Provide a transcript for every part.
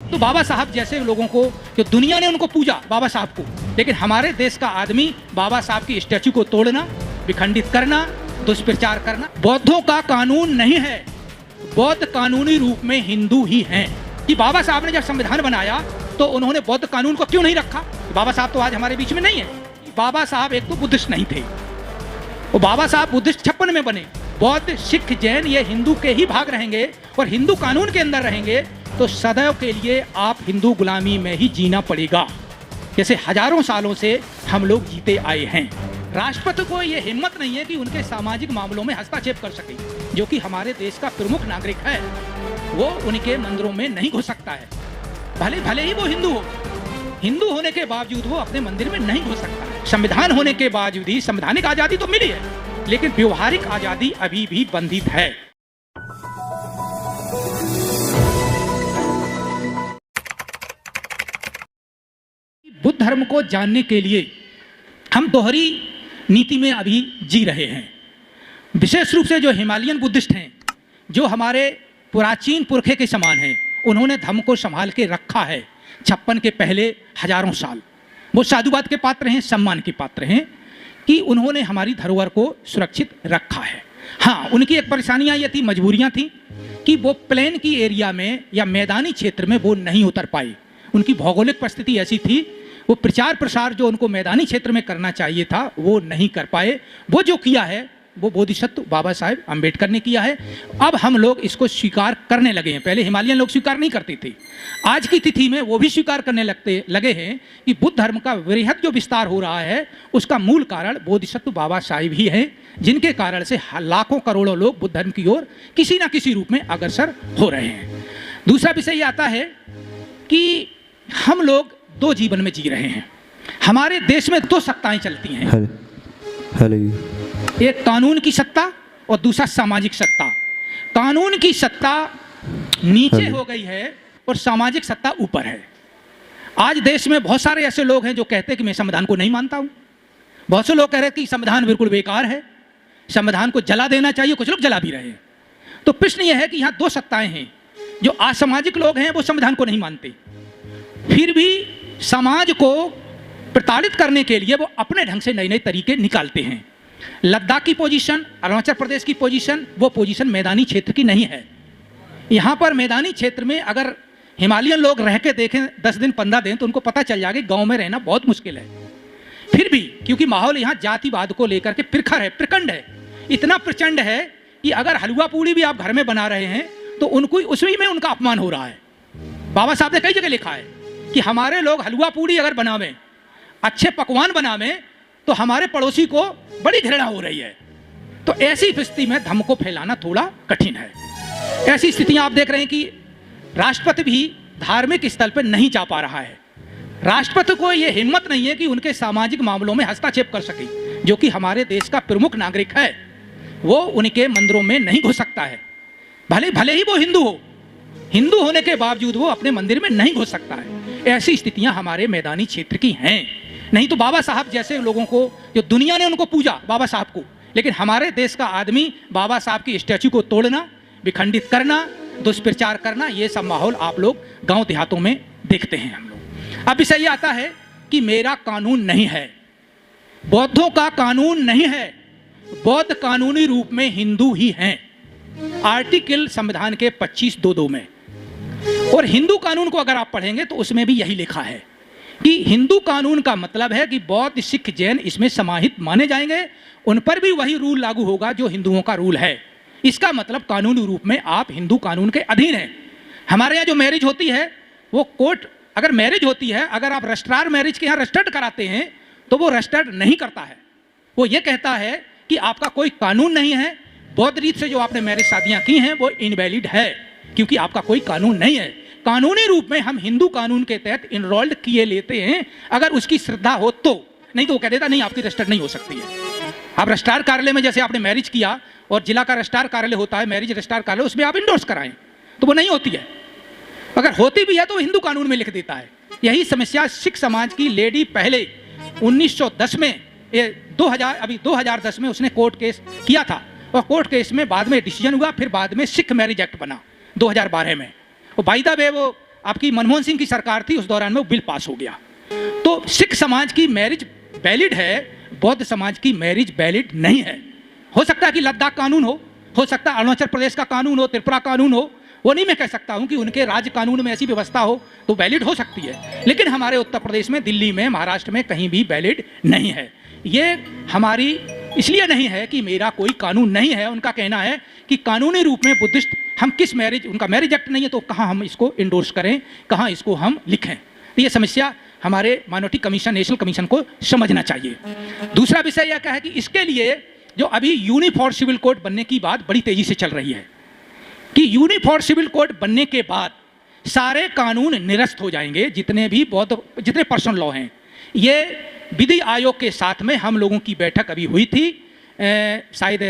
तो बाबा साहब जैसे लोगों को, जो दुनिया ने उनको पूजा बाबा साहब को, लेकिन हमारे देश का आदमी बाबा साहब की स्टैचू को तोड़ना, विखंडित करना, दुष्प्रचार करना। बौद्धों का कानून नहीं है, बौद्ध कानूनी रूप में हिंदू ही हैं। कि बाबा साहब ने जब संविधान बनाया तो उन्होंने बौद्ध कानून को क्यों नहीं रखा? बाबा साहब तो आज हमारे बीच में नहीं है। बाबा साहब एक तो बुद्धिस्ट नहीं थे, वो बाबा साहब बुद्धिस्ट 56 में बने। बौद्ध, सिख, जैन ये हिंदू के ही भाग रहेंगे और हिंदू कानून के अंदर रहेंगे तो सदैव के लिए आप हिंदू गुलामी में ही जीना पड़ेगा, जैसे हजारों सालों से हम लोग जीते आए हैं। राष्ट्रपति को ये हिम्मत नहीं है कि उनके सामाजिक मामलों में हस्तक्षेप कर सके, जो कि हमारे देश का प्रमुख नागरिक है। वो उनके मंदिरों में नहीं घुस सकता है, भले ही वो हिंदू हो। हिंदू होने के बावजूद वो अपने मंदिर में नहीं घुस सकता है। संविधान होने के बावजूद ही संवैधानिक आजादी तो मिली है, लेकिन व्यवहारिक आजादी अभी भी बंधित है। बुद्ध धर्म को जानने के लिए हम दोहरी नीति में अभी जी रहे हैं। विशेष रूप से जो हिमालयन बुद्धिस्ट हैं, जो हमारे प्राचीन पुरखे के समान हैं, उन्होंने धर्म को संभाल के रखा है 56 के पहले हजारों साल। वो साधुवाद के पात्र हैं, सम्मान के पात्र हैं कि उन्होंने हमारी धरोहर को सुरक्षित रखा है। हाँ, उनकी एक परेशानियाँ ये थी, मजबूरियाँ थी कि वो प्लेन की एरिया में या मैदानी क्षेत्र में वो नहीं उतर पाए। उनकी भौगोलिक परिस्थिति ऐसी थी, वो प्रचार प्रसार जो उनको मैदानी क्षेत्र में करना चाहिए था वो नहीं कर पाए। वो जो किया है वो बोधिसत्व बाबा साहेब अम्बेडकर ने किया है। अब हम लोग इसको स्वीकार करने लगे हैं। पहले हिमालयन लोग स्वीकार नहीं करते थे, आज की तिथि में वो भी स्वीकार करने लगे हैं कि बुद्ध धर्म का वृहद जो विस्तार हो रहा है उसका मूल कारण बोधिसत्व बाबा साहेब ही हैं, जिनके कारण से लाखों करोड़ों लोग बुद्ध धर्म की ओर किसी ना किसी रूप में अग्रसर हो रहे हैं। दूसरा विषय ये आता है कि हम लोग दो जीवन में जी रहे हैं। हमारे देश में दो सत्ताएं चलती हैं, एक कानून की सत्ता और दूसरा सामाजिक सत्ता। कानून की सत्ता नीचे हो गई है और सामाजिक सत्ता ऊपर है। आज देश में बहुत सारे ऐसे लोग हैं जो कहते हैं कि मैं संविधान को नहीं मानता हूं। बहुत से लोग कह रहे हैं कि संविधान बिल्कुल बेकार है, संविधान को जला देना चाहिए। कुछ लोग जला भी रहे हैं। तो प्रश्न यह है कि यहाँ दो सत्ताएं हैं। जो असामाजिक लोग हैं वो संविधान को नहीं मानते, फिर भी समाज को प्रताड़ित करने के लिए वो अपने ढंग से नए नए तरीके निकालते हैं। लद्दाख की पोजीशन, अरुणाचल प्रदेश की पोजीशन, वो पोजीशन मैदानी क्षेत्र की नहीं है। यहाँ पर मैदानी क्षेत्र में अगर हिमालयन लोग रह के देखें 10 दिन 15 दिन तो उनको पता चल जाएगा गांव में रहना बहुत मुश्किल है। फिर भी क्योंकि माहौल यहाँ जातिवाद को लेकर के प्रखर है, प्रचंड है, इतना प्रचंड है कि अगर हलवा पूड़ी भी आप घर में बना रहे हैं तो उनको उसी में उनका अपमान हो रहा है। बाबा साहब ने कई जगह लिखा है कि हमारे लोग हलवा पूड़ी अगर बनावें, अच्छे पकवान बनावें तो हमारे पड़ोसी को बड़ी घृणा हो रही है। तो ऐसी स्थिति में धर्म को फैलाना थोड़ा कठिन है। ऐसी स्थितियां आप देख रहे हैं कि राष्ट्रपति भी धार्मिक स्थल पर नहीं जा पा रहा है। राष्ट्रपति को यह हिम्मत नहीं है कि उनके सामाजिक मामलों में हस्तक्षेप कर सके, जो कि हमारे देश का प्रमुख नागरिक है। वो उनके मंदिरों में नहीं घुस सकता है, भले ही वो हिंदू हो। हिंदू होने के बावजूद वो अपने मंदिर में नहीं घुस सकता है। ऐसी स्थितियां हमारे मैदानी क्षेत्र की हैं। नहीं तो बाबा साहब जैसे लोगों को, जो दुनिया ने उनको पूजा बाबा साहब को, लेकिन हमारे देश का आदमी बाबा साहब की स्टैचू को तोड़ना, विखंडित करना, दुष्प्रचार करना, ये सब माहौल आप लोग गांव देहातों में देखते हैं। हम लोग अब विषय ये आता है कि मेरा कानून नहीं है, बौद्धों का कानून नहीं है, बौद्ध कानूनी रूप में हिंदू ही हैं। आर्टिकल संविधान के 25(2)(2) में, और हिंदू कानून को अगर आप पढ़ेंगे तो उसमें भी यही लिखा है कि हिंदू कानून का मतलब है कि बौद्ध, सिख, जैन इसमें समाहित माने जाएंगे, उन पर भी वही रूल लागू होगा जो हिंदुओं का रूल है। इसका मतलब कानूनी रूप में आप हिंदू कानून के अधीन हैं। हमारे यहाँ जो मैरिज होती है वो कोर्ट, अगर मैरिज होती है, अगर आप रजिस्ट्रार मैरिज के यहाँ रजिस्टर्ड कराते हैं तो वो रजिस्टर्ड नहीं करता है। वो ये कहता है कि आपका कोई कानून नहीं है, बौद्ध रीत से जो आपने मैरिज शादियाँ की हैं वो इनवैलिड है, क्योंकि आपका कोई कानून नहीं है। कानूनी रूप में हम हिंदू कानून के तहत इनरोल्ड किए लेते हैं, अगर उसकी श्रद्धा हो तो। नहीं तो वो कह देता नहीं, आपकी रजिस्टर्ड नहीं हो सकती है। आप रजिस्ट्रार कार्यालय में जैसे आपने मैरिज किया और जिला का रजिस्ट्रार कार्यालय होता है, मैरिज रजिस्ट्रार कार्यालय, उसमें आप इंडोर्स कराएं तो वो नहीं होती है। अगर होती भी है तो हिंदू कानून में लिख देता है। यही समस्या सिख समाज की लेडी पहले 1910 में, 2010 में उसने कोर्ट केस किया था, और कोर्ट केस में बाद में डिसीजन हुआ, फिर बाद में सिख मैरिज एक्ट बना 2012 में। और बाय द वे वो आपकी मनमोहन सिंह की सरकार थी, उस दौरान में वो बिल पास हो गया। तो सिख समाज की मैरिज वैलिड है, बौद्ध समाज की मैरिज वैलिड नहीं है। हो सकता है कि लद्दाख कानून हो सकता है अरुणाचल प्रदेश का कानून हो, त्रिपुरा कानून हो, वो नहीं मैं कह सकता हूं कि उनके राज्य कानून में ऐसी व्यवस्था हो तो वैलिड हो सकती है, लेकिन हमारे उत्तर प्रदेश में, दिल्ली में, महाराष्ट्र में कहीं भी वैलिड नहीं है। ये हमारी इसलिए नहीं है कि मेरा कोई कानून नहीं है, उनका कहना है कि कानूनी रूप में बुद्धिस्ट हम किस मैरिज, उनका मैरिज एक्ट नहीं है तो कहाँ हम इसको इंडोर्स करें, कहाँ इसको हम लिखें। तो ये समस्या हमारे माइनॉरिटी कमीशन, नेशनल कमीशन को समझना चाहिए। दूसरा विषय यह है कि इसके लिए जो अभी यूनिफॉर्म सिविल कोड बनने की बात बड़ी तेजी से चल रही है कि यूनिफॉर्म सिविल कोड बनने के बाद सारे कानून निरस्त हो जाएंगे, जितने पर्सनल लॉ हैं। ये विधि आयोग के साथ में हम लोगों की बैठक अभी हुई थी, शायद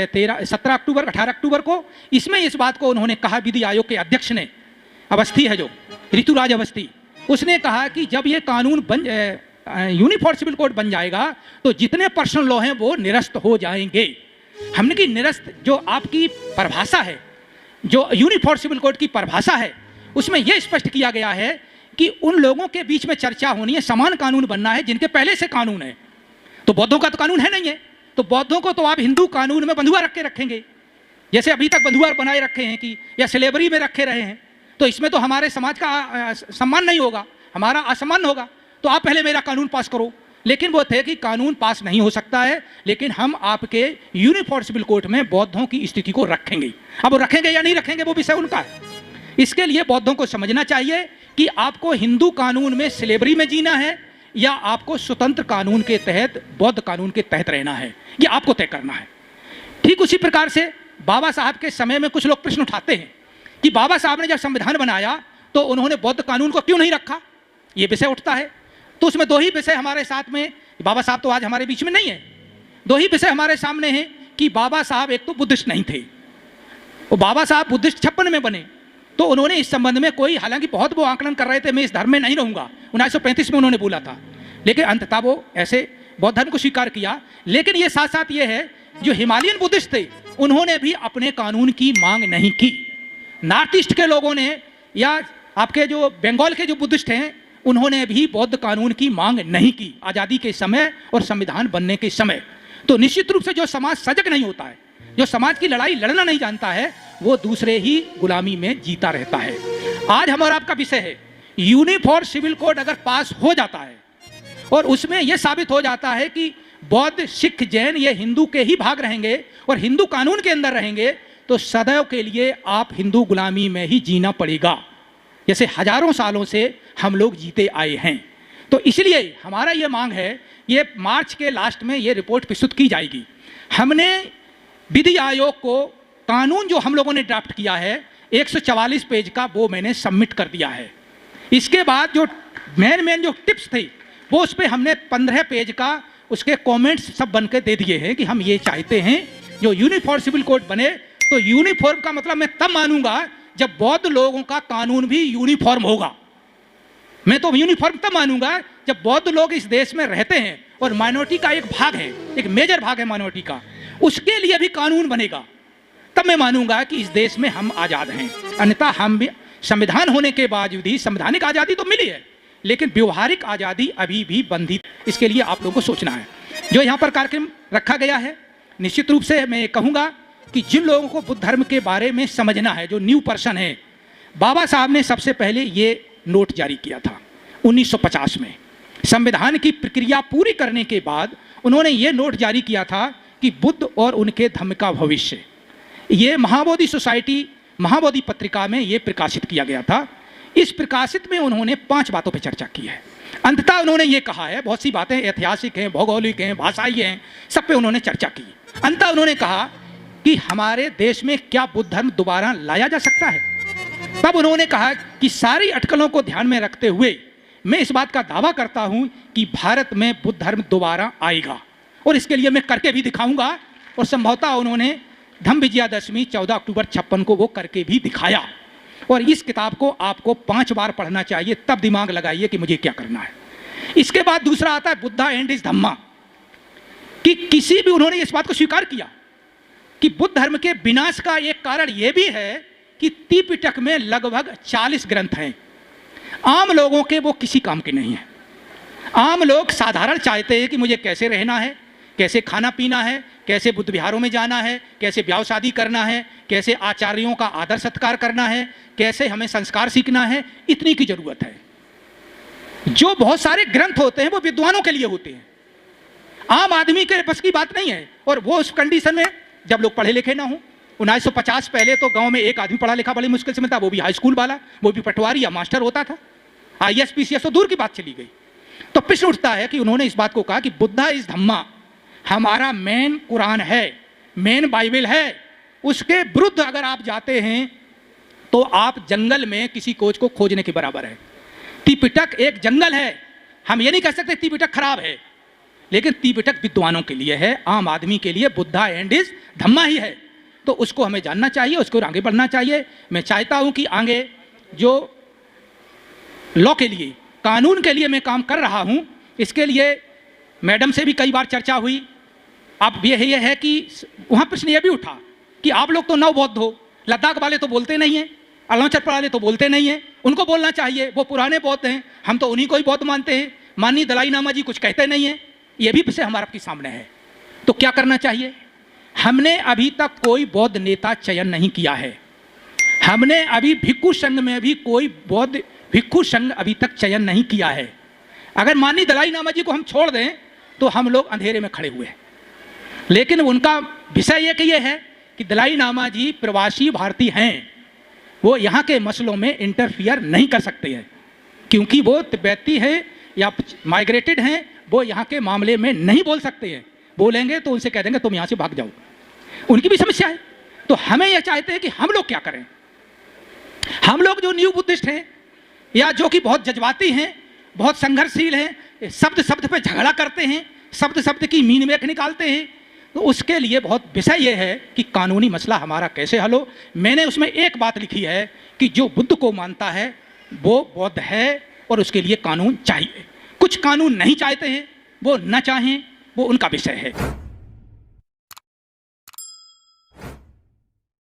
17 अक्टूबर 18 अक्टूबर को। इसमें इस बात को उन्होंने कहा, विधि आयोग के अध्यक्ष ने, अवस्थी है जो ऋतुराज अवस्थी, उसने कहा कि जब ये कानून यूनिफॉर्म सिविल कोड बन जाएगा तो जितने पर्सनल लॉ हैं वो निरस्त हो जाएंगे। हमने कि निरस्त जो आपकी परिभाषा है, जो यूनिफॉर्म सिविल कोड की परिभाषा है, उसमें यह स्पष्ट किया गया है कि उन लोगों के बीच में चर्चा होनी है, समान कानून बनना है जिनके पहले से कानून है। तो बौद्धों का तो कानून है नहीं है, तो बौद्धों को तो आप हिंदू कानून में बंधुआ रख के रखेंगे, जैसे अभी तक बंधुआ बनाए रखे हैं कि या स्लेवरी में रखे रहे हैं। तो इसमें तो हमारे समाज का सम्मान नहीं होगा, हमारा असम्मान होगा। तो आप पहले मेरा कानून पास करो। लेकिन वो थे कि कानून पास नहीं हो सकता है, लेकिन हम आपके यूनिफॉर्म सिविल कोड में बौद्धों की स्थिति को रखेंगे। अब वो रखेंगे या नहीं रखेंगे वो विषय उनका है। इसके लिए बौद्धों को समझना चाहिए कि आपको हिंदू कानून में स्लेवरी में जीना है या आपको स्वतंत्र कानून के तहत, बौद्ध कानून के तहत रहना है, ये आपको तय करना है। ठीक उसी प्रकार से बाबा साहब के समय में कुछ लोग प्रश्न उठाते हैं कि बाबा साहब ने जब संविधान बनाया तो उन्होंने बौद्ध कानून को क्यों नहीं रखा, ये विषय उठता है। तो उसमें दो ही विषय हमारे साथ में, बाबा साहब तो आज हमारे बीच में नहीं है, दो ही विषय हमारे सामने हैं कि बाबा साहब एक तो बुद्धिस्ट नहीं थे, वो बाबा साहब बुद्धिस्ट 56 में बने, तो उन्होंने इस संबंध में कोई, हालांकि बहुत वो आकलन कर रहे थे मैं इस धर्म में नहीं रहूंगा, 1935 में उन्होंने बोला था, लेकिन अंततः वो ऐसे बौद्ध धर्म को स्वीकार किया। लेकिन ये साथ साथ ये है, जो हिमालयन बुद्धिस्ट थे उन्होंने भी अपने कानून की मांग नहीं की। नॉर्थ ईस्ट के लोगों ने या आपके जो बंगाल के जो बुद्धिस्ट हैं उन्होंने भी बौद्ध कानून की मांग नहीं की आज़ादी के समय और संविधान बनने के समय। तो निश्चित रूप से जो समाज सजग नहीं होता है, जो समाज की लड़ाई लड़ना नहीं जानता है, वो दूसरे ही गुलामी में जीता रहता है। आज हमारा आपका विषय है, यूनिफॉर्म सिविल कोड अगर पास हो जाता है और उसमें यह साबित हो जाता है कि बौद्ध, सिख, जैन ये हिंदू के ही भाग रहेंगे और हिंदू कानून के अंदर रहेंगे, तो सदैव के लिए आप हिंदू गुलामी में ही जीना पड़ेगा, जैसे हजारों सालों से हम लोग जीते आए हैं। तो इसलिए हमारा ये मांग है, ये मार्च के लास्ट में ये रिपोर्ट प्रस्तुत की जाएगी। हमने विधि आयोग को कानून जो हम लोगों ने ड्राफ्ट किया है 144 पेज का, वो मैंने सबमिट कर दिया है। इसके बाद जो मेन जो टिप्स थे वो उस पर हमने 15 पेज का उसके कमेंट्स सब बन के दे दिए हैं कि हम ये चाहते हैं जो यूनिफॉर्म सिविल कोड बने। तो यूनिफॉर्म का मतलब मैं तब मानूंगा जब बौद्ध लोगों का कानून भी यूनिफॉर्म होगा। मैं तो यूनिफॉर्म तब मानूंगा जब बौद्ध लोग इस देश में रहते हैं और माइनॉरिटी का एक भाग है, एक मेजर भाग है माइनॉरिटी का, उसके लिए भी कानून बनेगा, तब मैं मानूंगा कि इस देश में हम आज़ाद हैं। अन्यथा हम भी, संविधान होने के बावजूद भी, संवैधानिक आज़ादी तो मिली है लेकिन व्यवहारिक आज़ादी अभी भी बंधित। इसके लिए आप लोगों को सोचना है। जो यहाँ पर कार्यक्रम रखा गया है, निश्चित रूप से मैं कहूँगा कि जिन लोगों को बुद्ध धर्म के बारे में समझना है, जो न्यू पर्सन है, बाबा साहब ने सबसे पहले ये नोट जारी किया था 1950 में। संविधान की प्रक्रिया पूरी करने के बाद उन्होंने ये नोट जारी किया था कि बुद्ध और उनके धर्म का भविष्य, ये महाबोधि सोसाइटी, महाबोधि पत्रिका में ये प्रकाशित किया गया था। इस प्रकाशित में उन्होंने 5 बातों पर चर्चा की है। अंततः उन्होंने ये कहा है, बहुत सी बातें ऐतिहासिक हैं, भौगोलिक हैं, भाषाई हैं, सब पे उन्होंने चर्चा की। अंततः उन्होंने कहा कि हमारे देश में क्या बुद्ध धर्म दोबारा लाया जा सकता है। तब उन्होंने कहा कि सारी अटकलों को ध्यान में रखते हुए मैं इस बात का दावा करता हूं कि भारत में बुद्ध धर्म दोबारा आएगा और इसके लिए मैं करके भी दिखाऊंगा। और संभवतः उन्होंने धम्म विजयादशमी 14 अक्टूबर 56 को वो करके भी दिखाया। और इस किताब को आपको 5 बार पढ़ना चाहिए, तब दिमाग लगाइए कि मुझे क्या करना है। इसके बाद दूसरा आता है बुद्धा एंड इज धम्मा, कि किसी भी, उन्होंने इस बात को स्वीकार किया कि बुद्ध धर्म के विनाश का एक कारण यह भी है कि त्रिपिटक में लगभग 40 ग्रंथ हैं। आम लोगों के वो किसी काम के नहीं है। आम लोग साधारण चाहते हैं कि मुझे कैसे रहना है, कैसे खाना पीना है, कैसे बुद्ध विहारों में जाना है, कैसे ब्याह शादी करना है, कैसे आचार्यों का आदर सत्कार करना है, कैसे हमें संस्कार सीखना है, इतनी की जरूरत है। जो बहुत सारे ग्रंथ होते हैं वो विद्वानों के लिए होते हैं, आम आदमी के बस की बात नहीं है। और वो उस कंडीशन में जब लोग पढ़े लिखे ना हो। 1950 पहले तो गांव में एक आदमी पढ़ा लिखा बड़ी मुश्किल से मिलता, वो भी हाई स्कूल वाला, वो भी पटवारी या मास्टर होता था। IAS PCS तो दूर की बात चली गई। तो प्रश्न उठता है कि उन्होंने इस बात को कहा कि बुद्धा इज धम्मा हमारा मेन कुरान है, मेन बाइबल है। उसके विरुद्ध अगर आप जाते हैं तो आप जंगल में किसी कोच को खोजने के बराबर है। त्रिपिटक एक जंगल है। हम ये नहीं कह सकते त्रिपिटक खराब है, लेकिन त्रिपिटक विद्वानों के लिए है, आम आदमी के लिए बुद्धा एंड इज धम्मा ही है। तो उसको हमें जानना चाहिए, उसको आगे बढ़ना चाहिए। मैं चाहता हूं कि आगे जो लॉ के लिए, कानून के लिए मैं काम कर रहा हूं, इसके लिए मैडम से भी कई बार चर्चा हुई। अब ये है कि वहाँ प्रश्न ये भी उठा कि आप लोग तो नव बौद्ध हो, लद्दाख वाले तो बोलते नहीं हैं, अरुणाचल वाले तो बोलते नहीं हैं, उनको बोलना चाहिए, वो पुराने बौद्ध हैं, हम तो उन्हीं को ही बौद्ध मानते हैं, माननीय दलाई लामा जी कुछ कहते नहीं हैं। ये भी विषय हमारे आपके सामने है। तो क्या करना चाहिए? हमने अभी तक कोई बौद्ध नेता चयन नहीं किया है। हमने अभी भिक्षु संघ में भी कोई बौद्ध भिक्षु संघ अभी तक चयन नहीं किया है। अगर माननीय दलाई लामा जी को हम छोड़ दें तो हम लोग अंधेरे में खड़े हुए हैं। लेकिन उनका विषय एक ये है कि दलाई लामा जी प्रवासी भारतीय हैं, वो यहाँ के मसलों में इंटरफियर नहीं कर सकते हैं, क्योंकि वो तिब्बती है या माइग्रेटेड हैं, वो यहाँ के मामले में नहीं बोल सकते हैं। बोलेंगे तो उनसे कह देंगे तुम यहाँ से भाग जाओ, उनकी भी समस्या है। तो हमें यह चाहते हैं कि हम लोग क्या करें। हम लोग जो न्यू बुद्धिस्ट हैं या जो कि बहुत जज्बाती हैं, बहुत संघर्षशील हैं, शब्द शब्द पे झगड़ा करते हैं, शब्द शब्द की मीन मेख निकालते हैं, तो उसके लिए बहुत विषय ये है कि कानूनी मसला हमारा कैसे हल हो। मैंने उसमें एक बात लिखी है कि जो बुद्ध को मानता है वो बौद्ध है और उसके लिए कानून चाहिए। कुछ कानून नहीं चाहते हैं, वो न चाहें, वो उनका विषय है।